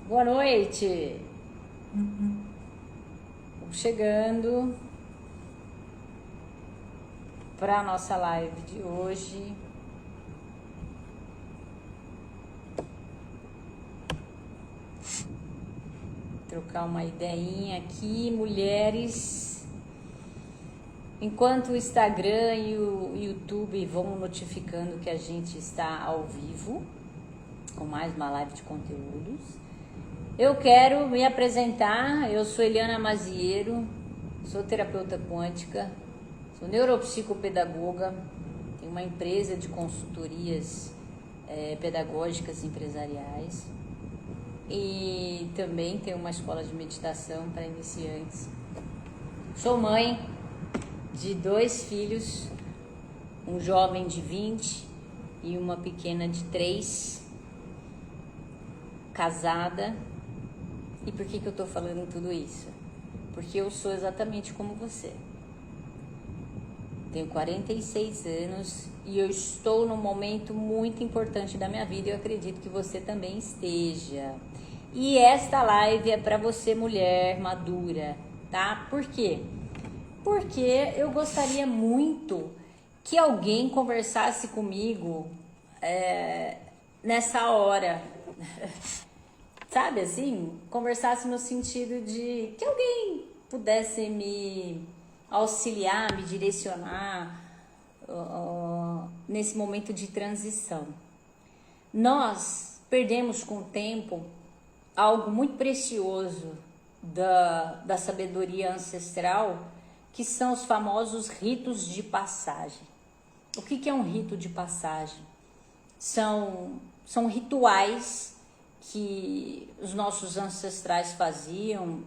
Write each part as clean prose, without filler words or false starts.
Boa noite. Estamos chegando para a nossa live de hoje. Trocar uma ideinha aqui, mulheres. Enquanto o Instagram e o YouTube vão notificando que a gente está ao vivo, com mais uma live de conteúdos, eu quero me apresentar. Eu sou Eliana Maziero, sou terapeuta quântica, sou neuropsicopedagoga, tenho uma empresa de consultorias pedagógicas empresariais e também tenho uma escola de meditação para iniciantes. Sou mãe de 2 filhos, um jovem de 20 e uma pequena de 3, casada. E por que eu tô falando tudo isso? Porque eu sou exatamente como você. Tenho 46 anos e eu estou num momento muito importante da minha vida e eu acredito que você também esteja. E esta live é para você, mulher madura, tá? Por quê? Porque eu gostaria muito que alguém conversasse comigo nessa hora. Sabe assim? Conversasse no sentido de que alguém pudesse me auxiliar, me direcionar nesse momento de transição. Nós perdemos com o tempo algo muito precioso da sabedoria ancestral, que são os famosos ritos de passagem. O que é um rito de passagem? São rituais que os nossos ancestrais faziam,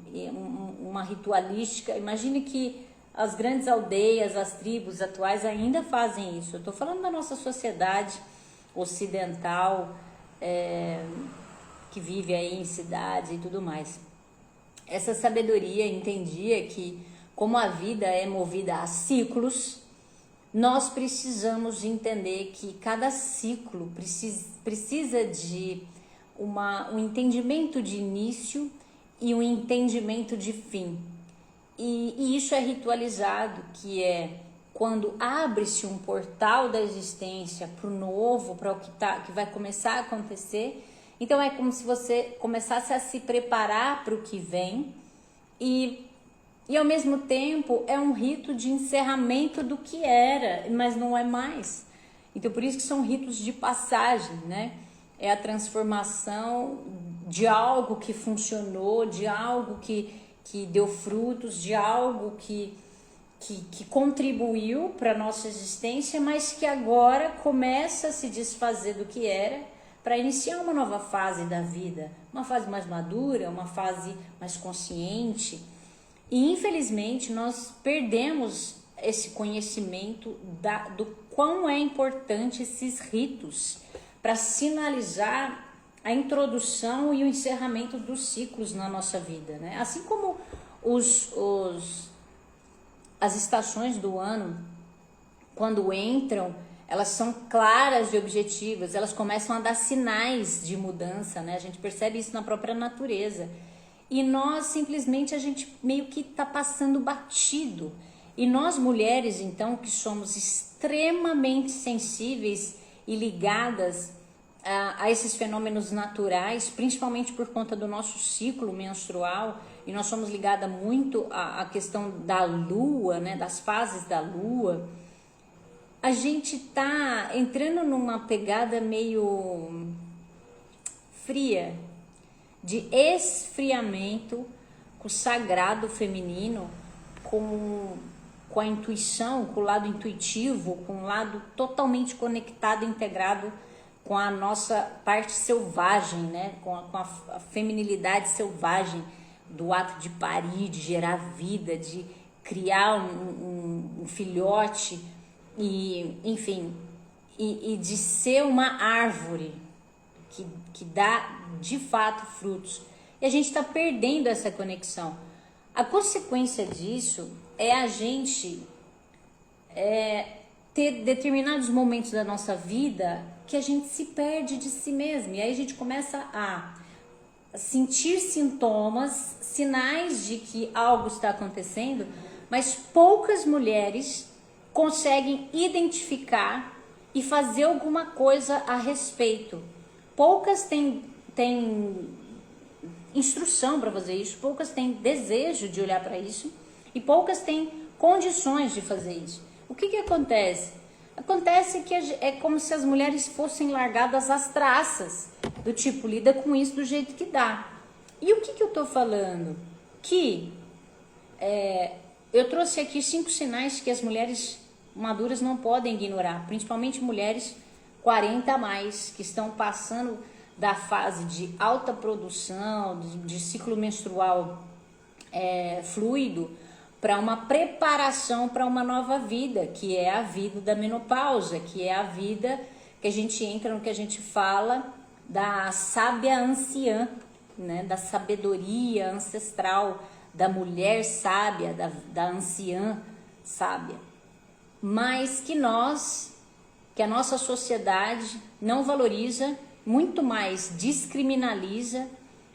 uma ritualística. Imagine que as grandes aldeias, as tribos atuais ainda fazem isso. Eu estou falando da nossa sociedade ocidental, que vive aí em cidades e tudo mais. Essa sabedoria entendia que, como a vida é movida a ciclos, nós precisamos entender que cada ciclo precisa de um entendimento de início e um entendimento de fim. E isso é ritualizado, que é quando abre-se um portal da existência para o novo, para o que vai começar a acontecer. Então é como se você começasse a se preparar para o que vem e ao mesmo tempo é um rito de encerramento do que era, mas não é mais. Então por isso que são ritos de passagem, né? É a transformação de algo que funcionou, de algo que deu frutos, de algo que contribuiu para a nossa existência, mas que agora começa a se desfazer do que era para iniciar uma nova fase da vida, uma fase mais madura, uma fase mais consciente. E infelizmente nós perdemos esse conhecimento do quão é importante esses ritos para sinalizar a introdução e o encerramento dos ciclos na nossa vida, né? Assim como as estações do ano, quando entram, elas são claras e objetivas, elas começam a dar sinais de mudança, né? A gente percebe isso na própria natureza. E nós simplesmente, a gente meio que está passando batido. E nós mulheres, então, que somos extremamente sensíveis e ligadas a esses fenômenos naturais, principalmente por conta do nosso ciclo menstrual, e nós somos ligadas muito à questão da lua, né, das fases da lua, a gente tá entrando numa pegada meio fria, de esfriamento com o sagrado feminino, com a intuição, com o lado intuitivo, com o lado totalmente conectado, integrado com a nossa parte selvagem, né? com a feminilidade selvagem do ato de parir, de gerar vida, de criar um filhote e, enfim, e de ser uma árvore que dá de fato frutos. E a gente está perdendo essa conexão. A consequência disso é a gente ter determinados momentos da nossa vida que a gente se perde de si mesmo. E aí a gente começa a sentir sintomas, sinais de que algo está acontecendo, mas poucas mulheres conseguem identificar e fazer alguma coisa a respeito. Poucas têm instrução para fazer isso, poucas têm desejo de olhar para isso e poucas têm condições de fazer isso. O que acontece? Acontece que é como se as mulheres fossem largadas às traças, do tipo, lida com isso do jeito que dá. E o que eu tô falando? Que eu trouxe aqui 5 sinais que as mulheres maduras não podem ignorar, principalmente mulheres 40 a mais, que estão passando da fase de alta produção, de ciclo menstrual fluido, para uma preparação para uma nova vida, que é a vida da menopausa, que é a vida que a gente entra no que a gente fala da sábia anciã, né? Da sabedoria ancestral, da mulher sábia, da anciã sábia. Mas que a nossa sociedade não valoriza, muito mais descriminaliza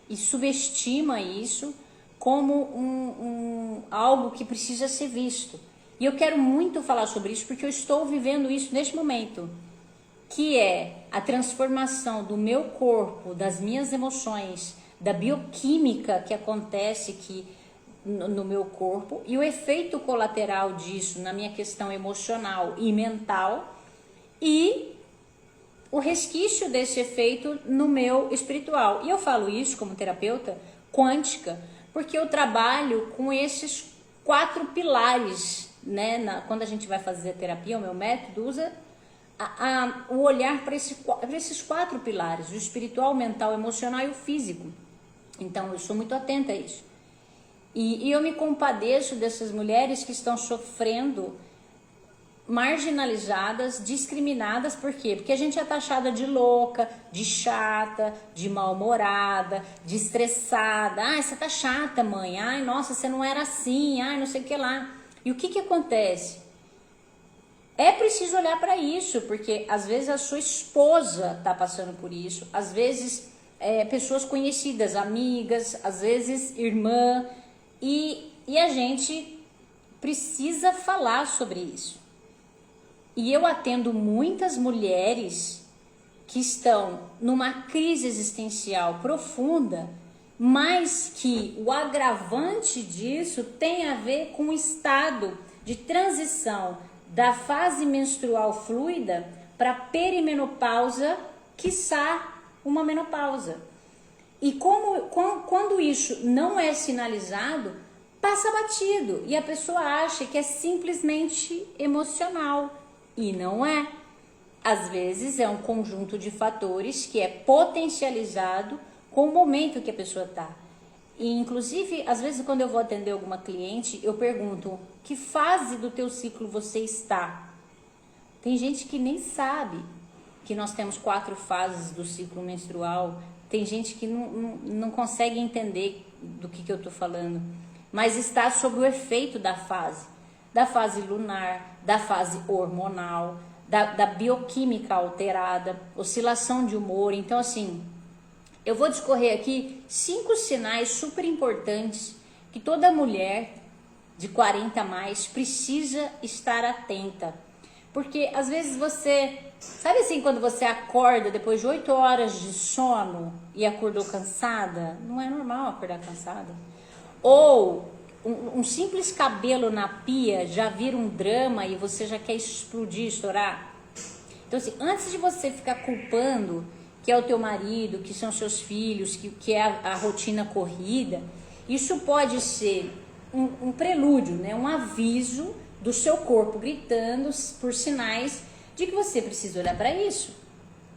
e subestima isso como algo que precisa ser visto. E eu quero muito falar sobre isso porque eu estou vivendo isso neste momento, que é a transformação do meu corpo, das minhas emoções, da bioquímica que acontece aqui no meu corpo e o efeito colateral disso na minha questão emocional e mental e o resquício desse efeito no meu espiritual. E eu falo isso como terapeuta quântica porque eu trabalho com esses 4 pilares, né? Quando a gente vai fazer terapia, o meu método usa o olhar para esses 4 pilares, o espiritual, o mental, o emocional e o físico. Então eu sou muito atenta a isso. E eu me compadeço dessas mulheres que estão sofrendo, marginalizadas, discriminadas. Por quê? Porque a gente é taxada de louca, de chata, de mal-humorada, de estressada. Ai, você tá chata, mãe. Ai, nossa, você não era assim. Ai, não sei o que lá. E o que acontece? É preciso olhar para isso, porque às vezes a sua esposa tá passando por isso, às vezes pessoas conhecidas, amigas, às vezes irmã, e a gente precisa falar sobre isso. E eu atendo muitas mulheres que estão numa crise existencial profunda, mas que o agravante disso tem a ver com o estado de transição da fase menstrual fluida para perimenopausa, quiçá uma menopausa. E quando isso não é sinalizado, passa batido e a pessoa acha que é simplesmente emocional. E não é. Às vezes é um conjunto de fatores que é potencializado com o momento que a pessoa está. E inclusive, às vezes quando eu vou atender alguma cliente, eu pergunto, que fase do teu ciclo você está? Tem gente que nem sabe que nós temos 4 fases do ciclo menstrual. Tem gente que não consegue entender do que eu estou falando. Mas está sob o efeito da fase lunar, da fase hormonal, da bioquímica alterada, oscilação de humor. Então, assim, eu vou discorrer aqui 5 sinais super importantes que toda mulher de 40 a mais precisa estar atenta. Porque às vezes você, sabe assim, quando você acorda depois de 8 horas de sono e acordou cansada? Não é normal acordar cansada. Ou um simples cabelo na pia já vira um drama e você já quer explodir, estourar. Então, assim, antes de você ficar culpando que é o teu marido, que são seus filhos, que é a rotina corrida, isso pode ser um prelúdio, né? Um aviso do seu corpo gritando por sinais de que você precisa olhar para isso.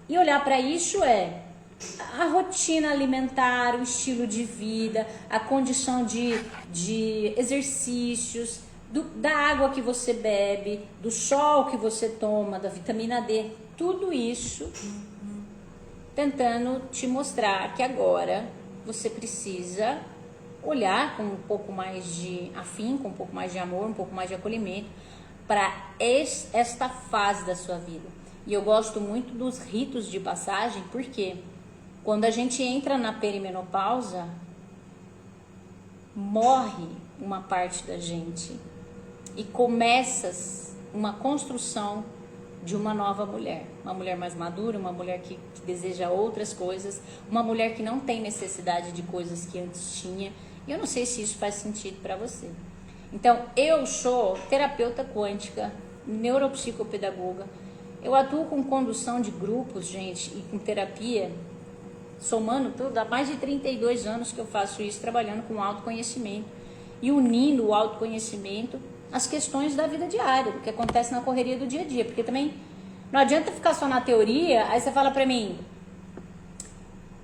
E olhar para isso é a rotina alimentar, o estilo de vida, a condição de exercícios, da água que você bebe, do sol que você toma, da vitamina D, tudo isso tentando te mostrar que agora você precisa olhar com um pouco mais de afinco, um pouco mais de amor, um pouco mais de acolhimento para esta fase da sua vida. E eu gosto muito dos ritos de passagem, porque quando a gente entra na perimenopausa, morre uma parte da gente e começa uma construção de uma nova mulher, uma mulher mais madura, uma mulher que deseja outras coisas, uma mulher que não tem necessidade de coisas que antes tinha. E eu não sei se isso faz sentido para você. Então, eu sou terapeuta quântica, neuropsicopedagoga, eu atuo com condução de grupos, gente, e com terapia, somando tudo, há mais de 32 anos que eu faço isso, trabalhando com autoconhecimento e unindo o autoconhecimento às questões da vida diária, do que acontece na correria do dia a dia, porque também não adianta ficar só na teoria, aí você fala pra mim,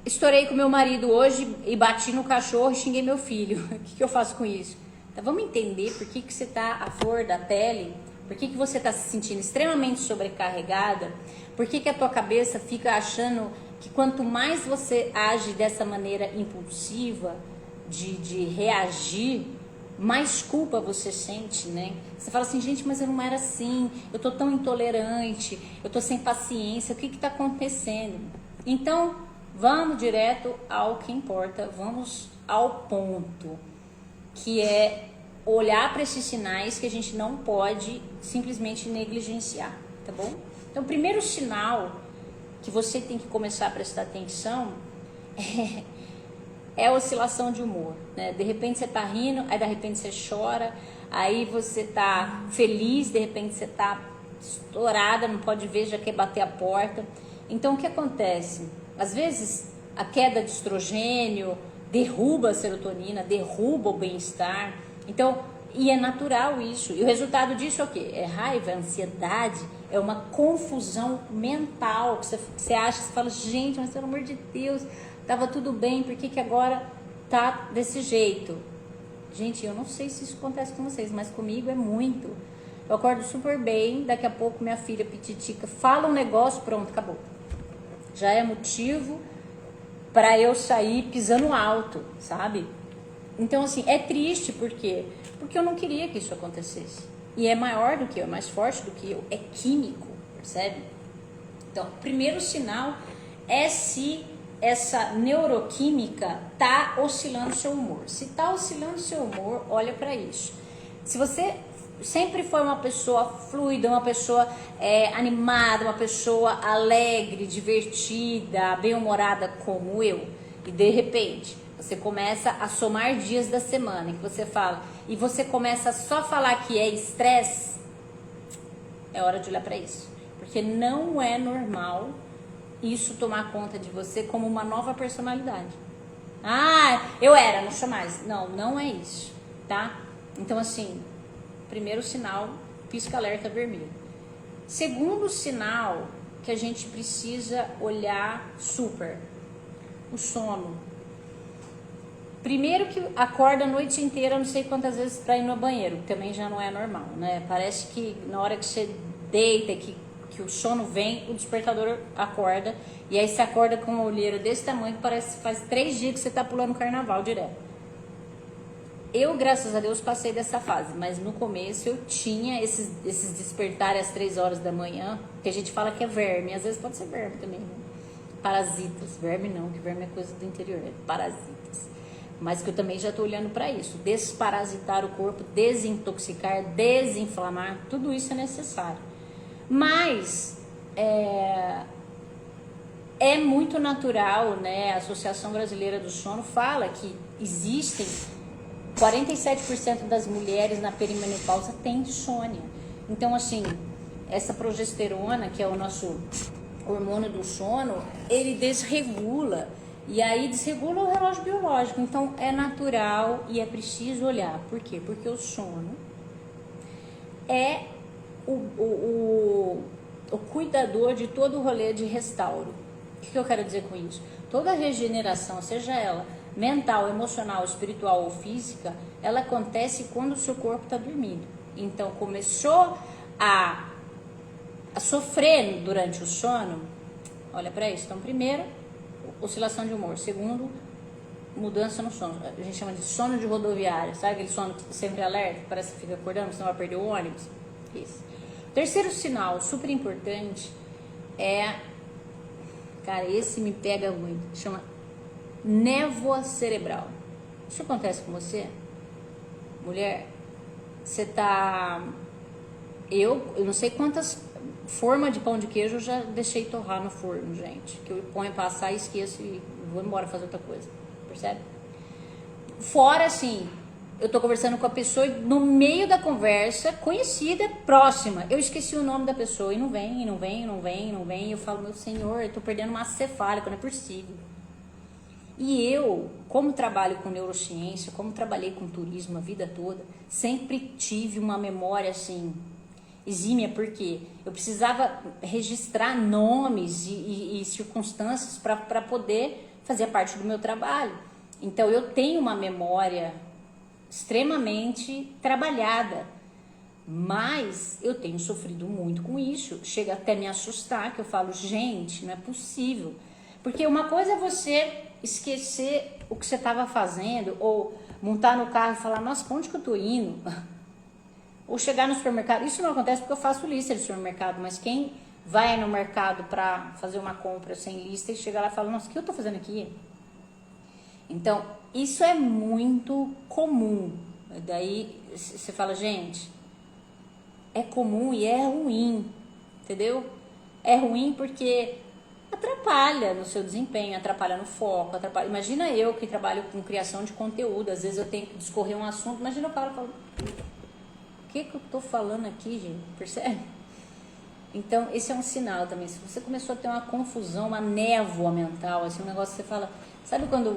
estourei com meu marido hoje e bati no cachorro e xinguei meu filho, o que eu faço com isso? Então vamos entender por que você tá à flor da pele, por que você está se sentindo extremamente sobrecarregada, por que a tua cabeça fica achando que quanto mais você age dessa maneira impulsiva, de reagir, mais culpa você sente, né? Você fala assim, gente, mas eu não era assim, eu tô tão intolerante, eu tô sem paciência, o que que tá acontecendo? Então, vamos direto ao que importa, vamos ao ponto, que é olhar para esses sinais que a gente não pode simplesmente negligenciar, tá bom? Então, o primeiro sinal que você tem que começar a prestar atenção é a oscilação de humor, né? De repente você tá rindo, aí de repente você chora, aí você tá feliz, de repente você tá estourada, não pode ver, já quer bater a porta. Então, o que acontece? Às vezes, a queda de estrogênio derruba a serotonina, derruba o bem-estar. Então, e é natural isso. E o resultado disso é o quê? É raiva, é ansiedade, é uma confusão mental. Que você acha, você fala, gente, mas pelo amor de Deus, tava tudo bem, por que agora tá desse jeito? Gente, eu não sei se isso acontece com vocês, mas comigo é muito. Eu acordo super bem, daqui a pouco minha filha pititica fala um negócio, pronto, acabou. Já é motivo para eu sair pisando alto, sabe? Então, assim, é triste, por quê? Porque eu não queria que isso acontecesse. E é maior do que eu, é mais forte do que eu, é químico, percebe? Então, o primeiro sinal é se essa neuroquímica tá oscilando seu humor. Se tá oscilando seu humor, olha para isso. Se você sempre foi uma pessoa fluida, uma pessoa animada, uma pessoa alegre, divertida, bem-humorada como eu, e de repente você começa a somar dias da semana, que você fala, e você começa a só falar que é estresse, é hora de olhar para isso. Porque não é normal isso tomar conta de você como uma nova personalidade. Ah, eu era, não sou mais. Não, não é isso, tá? Então, assim, primeiro sinal, pisca-alerta vermelho. Segundo sinal que a gente precisa olhar super, o sono. Primeiro que acorda a noite inteira, não sei quantas vezes para ir no banheiro, que também já não é normal, né? Parece que na hora que você deita, que o sono vem, o despertador acorda, e aí você acorda com uma olheira desse tamanho que parece que faz 3 dias que você tá pulando carnaval direto. Eu, graças a Deus, passei dessa fase, mas no começo eu tinha esses despertares às 3 horas da manhã, que a gente fala que é verme, às vezes pode ser verme também, né? Parasitas, verme não, que verme é coisa do interior, é parasitas. Mas que eu também já estou olhando para isso, desparasitar o corpo, desintoxicar, desinflamar, tudo isso é necessário. Mas é muito natural, né? A Associação Brasileira do Sono fala que existem 47% das mulheres na perimenopausa têm insônia. Então, assim, essa progesterona, que é o nosso hormônio do sono, ele desregula. E aí desregula o relógio biológico. Então, é natural e é preciso olhar. Por quê? Porque o sono é o cuidador de todo o rolê de restauro. O que eu quero dizer com isso? Toda regeneração, seja ela mental, emocional, espiritual ou física, ela acontece quando o seu corpo está dormindo. Então, começou a sofrer durante o sono, olha para isso. Então, primeiro, oscilação de humor. Segundo, mudança no sono. A gente chama de sono de rodoviária. Sabe aquele sono sempre alerta? Parece que fica acordando, senão vai perder o ônibus. esse. Terceiro sinal super importante é, cara, esse me pega muito, chama névoa cerebral. Isso acontece com você? Mulher, você tá... Eu não sei quantas formas de pão de queijo eu já deixei torrar no forno, gente. Que eu ponho passar e esqueço e vou embora fazer outra coisa. Percebe? Fora, assim, eu tô conversando com a pessoa e no meio da conversa, conhecida, próxima, eu esqueci o nome da pessoa e não vem, e não vem, e não vem, e não vem. E eu falo, meu senhor, eu tô perdendo massa cefálica, não é possível. E eu, como trabalho com neurociência, como trabalhei com turismo a vida toda, sempre tive uma memória, assim, exímia, porque eu precisava registrar nomes e circunstâncias para poder fazer parte do meu trabalho. Então, eu tenho uma memória extremamente trabalhada, mas eu tenho sofrido muito com isso. Chega até me assustar, que eu falo, gente, não é possível. Porque uma coisa é você esquecer o que você estava fazendo, ou montar no carro e falar, nossa, pra onde que eu tô indo? Ou chegar no supermercado. Isso não acontece porque eu faço lista de supermercado, mas quem vai no mercado para fazer uma compra sem lista e chega lá e fala, nossa, o que eu tô fazendo aqui? Então, isso é muito comum. Daí você fala, gente, é comum e é ruim, entendeu? É ruim porque atrapalha no seu desempenho, atrapalha no foco, atrapalha. Imagina eu que trabalho com criação de conteúdo, às vezes eu tenho que discorrer um assunto, imagina o cara falando, o que eu tô falando aqui, gente? Percebe? Então, esse é um sinal também. Se você começou a ter uma confusão, uma névoa mental, assim, um negócio que você fala, sabe quando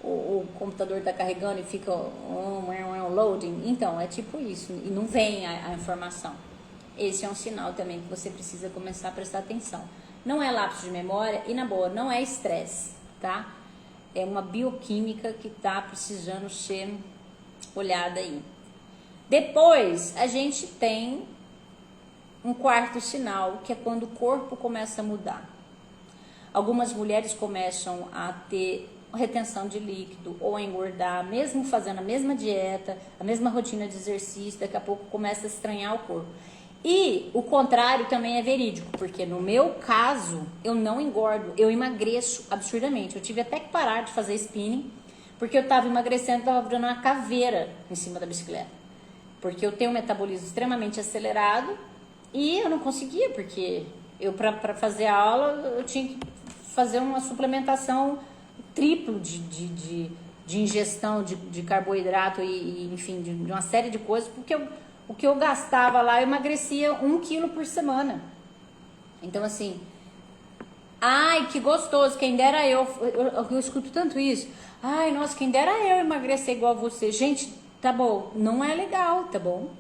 o computador tá carregando e fica loading? Então, é tipo isso, e não vem a informação. Esse é um sinal também que você precisa começar a prestar atenção. Não é lapso de memória e, na boa, não é estresse, tá? É uma bioquímica que tá precisando ser olhada aí. Depois, a gente tem um quarto sinal, que é quando o corpo começa a mudar. Algumas mulheres começam a ter retenção de líquido ou a engordar, mesmo fazendo a mesma dieta, a mesma rotina de exercício, daqui a pouco começa a estranhar o corpo. E o contrário também é verídico, porque no meu caso, eu não engordo, eu emagreço absurdamente. Eu tive até que parar de fazer spinning, porque eu estava emagrecendo, estava virando uma caveira em cima da bicicleta. Porque eu tenho um metabolismo extremamente acelerado e eu não conseguia, porque eu para fazer a aula eu tinha que fazer uma suplementação triplo de ingestão de carboidrato e enfim, de uma série de coisas, porque o que eu gastava lá, eu emagrecia 1 quilo por semana. Então, assim, ai, que gostoso, quem dera eu escuto tanto isso. Ai, nossa, quem dera eu emagrecer igual você. Gente, tá bom, não é legal, tá bom?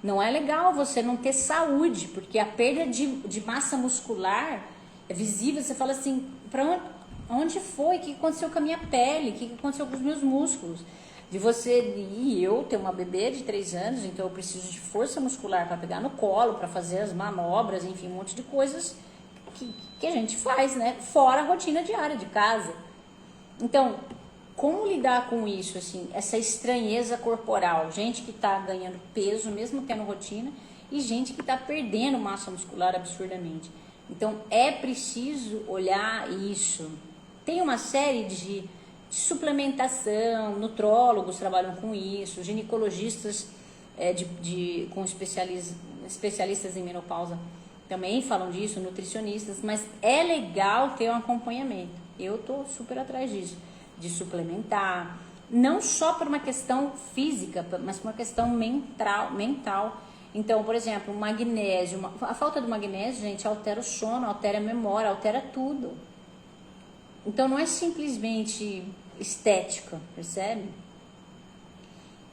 Não é legal você não ter saúde, porque a perda de massa muscular é visível. Você fala assim, onde foi? O que aconteceu com a minha pele? O que aconteceu com os meus músculos? De você e eu ter uma bebê de 3 anos, então eu preciso de força muscular para pegar no colo, para fazer as manobras, enfim, um monte de coisas que a gente faz, né? Fora a rotina diária de casa. Então, como lidar com isso, assim, essa estranheza corporal? Gente que está ganhando peso, mesmo tendo rotina, e gente que está perdendo massa muscular absurdamente. Então, é preciso olhar isso. Tem uma série de suplementação, nutrólogos trabalham com isso, ginecologistas com especialistas em menopausa também falam disso, nutricionistas, mas é legal ter um acompanhamento. Eu tô super atrás disso, de suplementar, não só por uma questão física, mas por uma questão mental. Então, por exemplo, o magnésio, a falta do magnésio, gente, altera o sono, altera a memória, altera tudo. Então, não é simplesmente estética, percebe?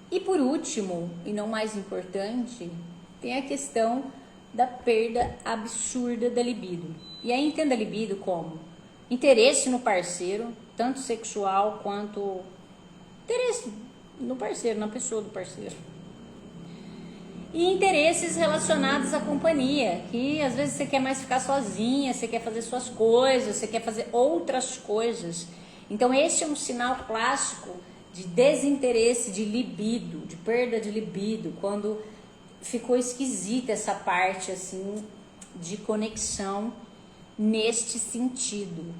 E por último, e não mais importante, tem a questão da perda absurda da libido. E aí entenda a libido como interesse no parceiro, tanto sexual quanto interesse no parceiro, na pessoa do parceiro. E interesses relacionados à companhia, que às vezes você quer mais ficar sozinha, você quer fazer suas coisas, você quer fazer outras coisas. Então esse é um sinal clássico de desinteresse de libido, de perda de libido, quando ficou esquisita essa parte assim de conexão neste sentido.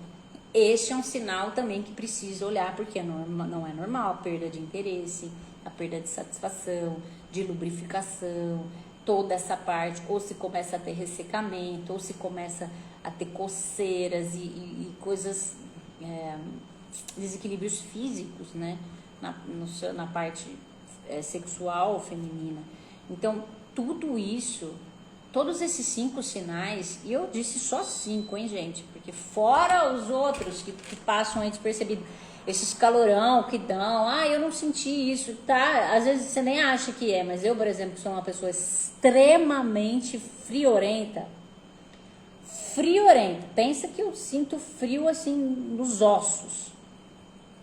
Este é um sinal também que precisa olhar, porque não é normal a perda de interesse, a perda de satisfação, de lubrificação, toda essa parte, ou se começa a ter ressecamento, ou se começa a ter coceiras e coisas, desequilíbrios físicos, né, na parte sexual feminina. Então, tudo isso, todos esses 5 sinais, e eu disse só 5, hein, gente? Porque fora os outros que passam aí despercebido, esses calorão que dão, eu não senti isso, tá? Às vezes você nem acha que é, mas eu, por exemplo, sou uma pessoa extremamente friorenta. Pensa que eu sinto frio, assim, nos ossos.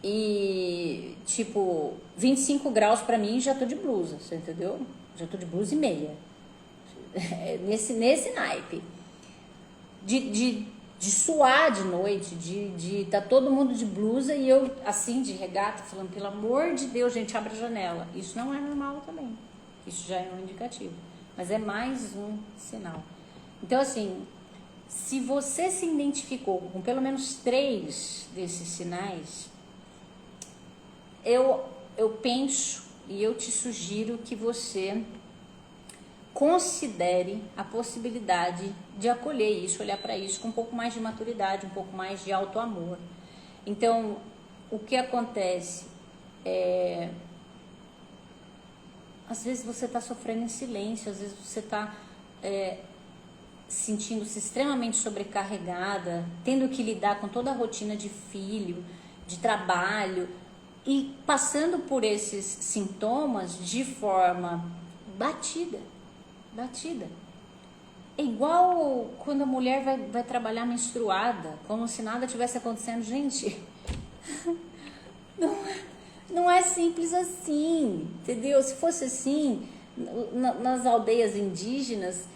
E, tipo, 25 graus pra mim, já tô de blusa, você entendeu? Já tô de blusa e meia. Nesse naipe. De suar de noite, de tá todo mundo de blusa e eu, assim, de regata, falando, pelo amor de Deus, gente, abre a janela. Isso não é normal também. Isso já é um indicativo. Mas é mais um sinal. Então, assim, se você se identificou com pelo menos 3 desses sinais, eu penso e eu te sugiro que você considere a possibilidade de acolher isso, olhar para isso com um pouco mais de maturidade, um pouco mais de autoamor. Então, o que acontece às vezes você está sofrendo em silêncio, às vezes você está sentindo-se extremamente sobrecarregada, tendo que lidar com toda a rotina de filho, de trabalho, e passando por esses sintomas de forma batida. É igual quando a mulher vai trabalhar menstruada, como se nada tivesse acontecendo. Gente, não é simples assim, entendeu? Se fosse assim, nas aldeias indígenas,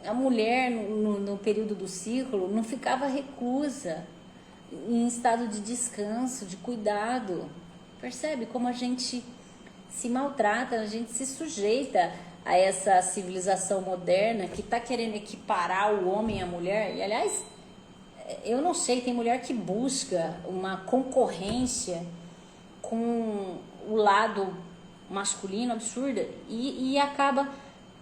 a mulher no período do ciclo não ficava reclusa, em estado de descanso, de cuidado. Percebe como a gente se maltrata, a gente se sujeita a essa civilização moderna que está querendo equiparar o homem à mulher. E, aliás, eu não sei, tem mulher que busca uma concorrência com o lado masculino absurda e acaba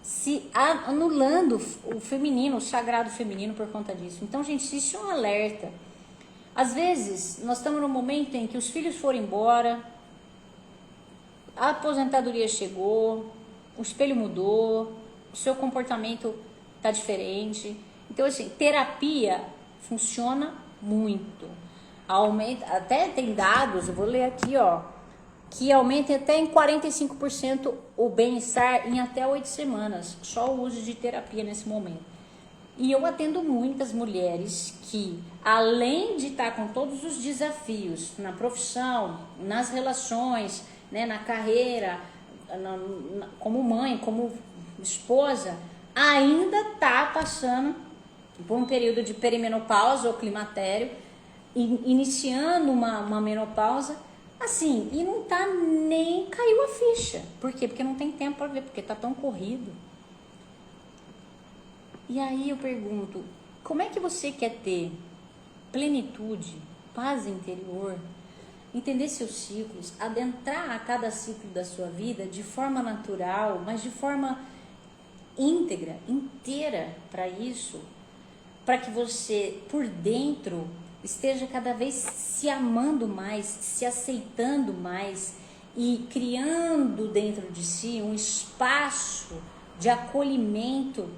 se anulando o feminino, o sagrado feminino por conta disso. Então, gente, isso é um alerta. Às vezes, nós estamos num momento em que os filhos foram embora, a aposentadoria chegou, o espelho mudou, o seu comportamento está diferente. Então, assim, terapia funciona muito. Aumenta, até tem dados, eu vou ler aqui, que aumenta até em 45% o bem-estar em até 8 semanas, só o uso de terapia nesse momento. E eu atendo muitas mulheres que, além de estar com todos os desafios na profissão, nas relações, né, na carreira, como mãe, como esposa, ainda está passando por um período de perimenopausa ou climatério, iniciando uma menopausa, assim, e não tá nem caiu a ficha. Por quê? Porque não tem tempo para ver, porque tá tão corrido. E aí eu pergunto, como é que você quer ter plenitude, paz interior, entender seus ciclos, adentrar a cada ciclo da sua vida de forma natural, mas de forma íntegra, inteira para isso, para que você, por dentro, esteja cada vez se amando mais, se aceitando mais e criando dentro de si um espaço de acolhimento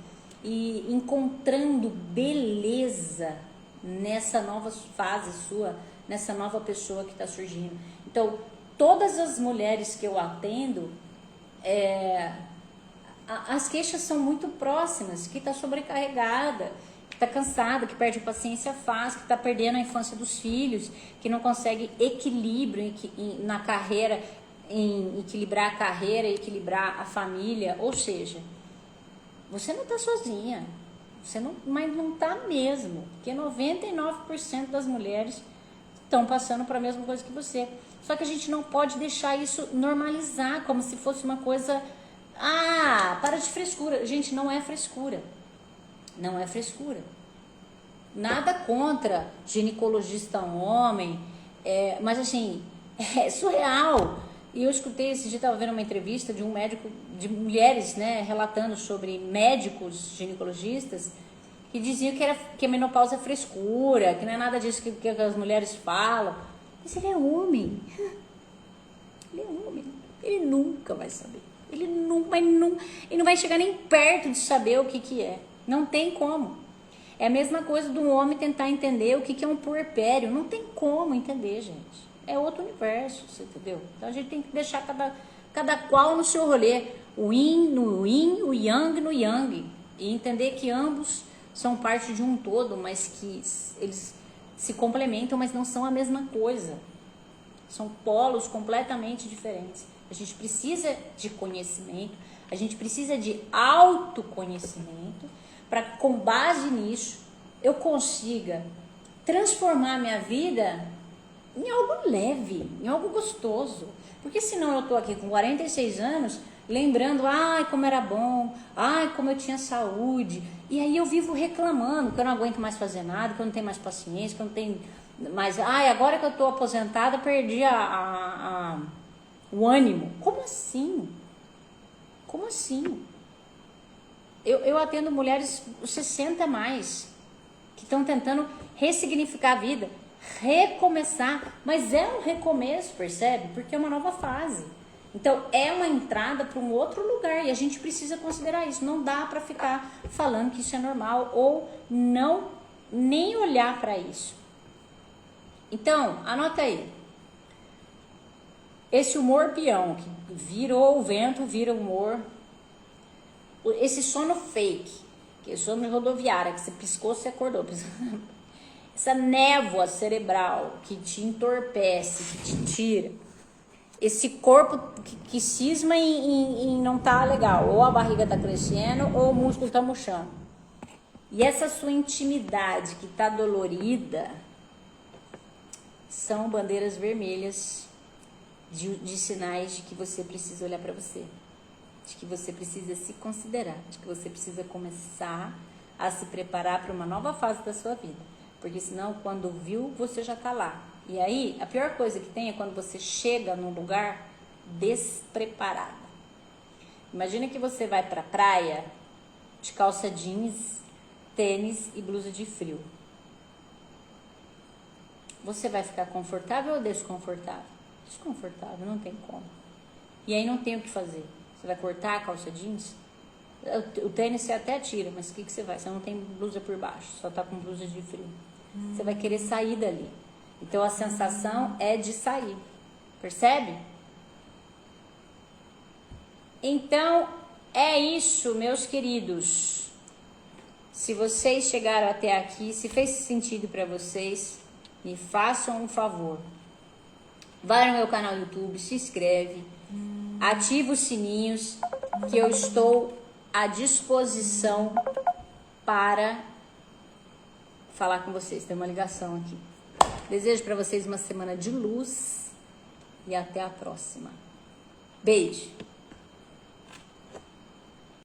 e encontrando beleza nessa nova fase sua, nessa nova pessoa que está surgindo. Então, todas as mulheres que eu atendo, as queixas são muito próximas, que está sobrecarregada, que está cansada, que perde a paciência fácil, que está perdendo a infância dos filhos, que não consegue equilíbrio na carreira, em equilibrar a carreira, equilibrar a família. Ou seja, você não está sozinha, mas não está mesmo, porque 99% das mulheres estão passando por a mesma coisa que você. Só que a gente não pode deixar isso normalizar, como se fosse uma coisa Ah, para de frescura. Gente, não é frescura. Não é frescura. Nada contra ginecologista homem, mas assim, é surreal. E eu escutei esse dia, estava vendo uma entrevista de um médico, de mulheres, né, relatando sobre médicos ginecologistas, que diziam que a menopausa é frescura, que não é nada disso que as mulheres falam. Mas ele é homem. Ele é homem. Ele nunca vai saber. Ele não vai chegar nem perto de saber o que é. Não tem como. É a mesma coisa de um homem tentar entender o que é um puerpério. Não tem como entender, gente. É outro universo, você entendeu? Então a gente tem que deixar cada qual no seu rolê. O yin no yin, o yang no yang. E entender que ambos são parte de um todo, mas que eles se complementam, mas não são a mesma coisa. São polos completamente diferentes. A gente precisa de conhecimento, a gente precisa de autoconhecimento, para que com base nisso eu consiga transformar minha vida em algo leve, em algo gostoso. Porque senão eu tô aqui com 46 anos, lembrando, ai, como era bom, ai, como eu tinha saúde. E aí eu vivo reclamando que eu não aguento mais fazer nada, que eu não tenho mais paciência, que eu não tenho mais... Ai, agora que eu tô aposentada, perdi o ânimo. Como assim? Como assim? Eu atendo mulheres 60 a mais, que estão tentando ressignificar a vida, recomeçar, mas é um recomeço, percebe? Porque é uma nova fase. Então é uma entrada para um outro lugar e a gente precisa considerar isso. Não dá para ficar falando que isso é normal ou não nem olhar para isso. Então, anota aí. Esse humor peão, que virou o vento, vira humor. Esse sono fake, que é sono rodoviária, que você piscou, você acordou. Essa névoa cerebral que te entorpece, que te tira. Esse corpo que cisma em não tá legal. Ou a barriga tá crescendo, ou o músculo tá murchando. E essa sua intimidade que tá dolorida, são bandeiras vermelhas de sinais de que você precisa olhar para você. De que você precisa se considerar. De que você precisa começar a se preparar para uma nova fase da sua vida. Porque senão, quando viu, você já tá lá. E aí, a pior coisa que tem é quando você chega num lugar despreparada. Imagina que você vai pra praia de calça jeans, tênis e blusa de frio. Você vai ficar confortável ou desconfortável? Desconfortável, não tem como. E aí não tem o que fazer. Você vai cortar a calça jeans? O tênis você até tira, mas o que você vai? Você não tem blusa por baixo, só tá com blusa de frio. Você vai querer sair dali. Então a sensação é de sair. Percebe? Então é isso, meus queridos. Se vocês chegaram até aqui, se fez sentido para vocês, me façam um favor. Vai no meu canal do YouTube, se inscreve, ativa os sininhos, que eu estou à disposição para falar com vocês. Tem uma ligação aqui. Desejo para vocês uma semana de luz e até a próxima. Beijo!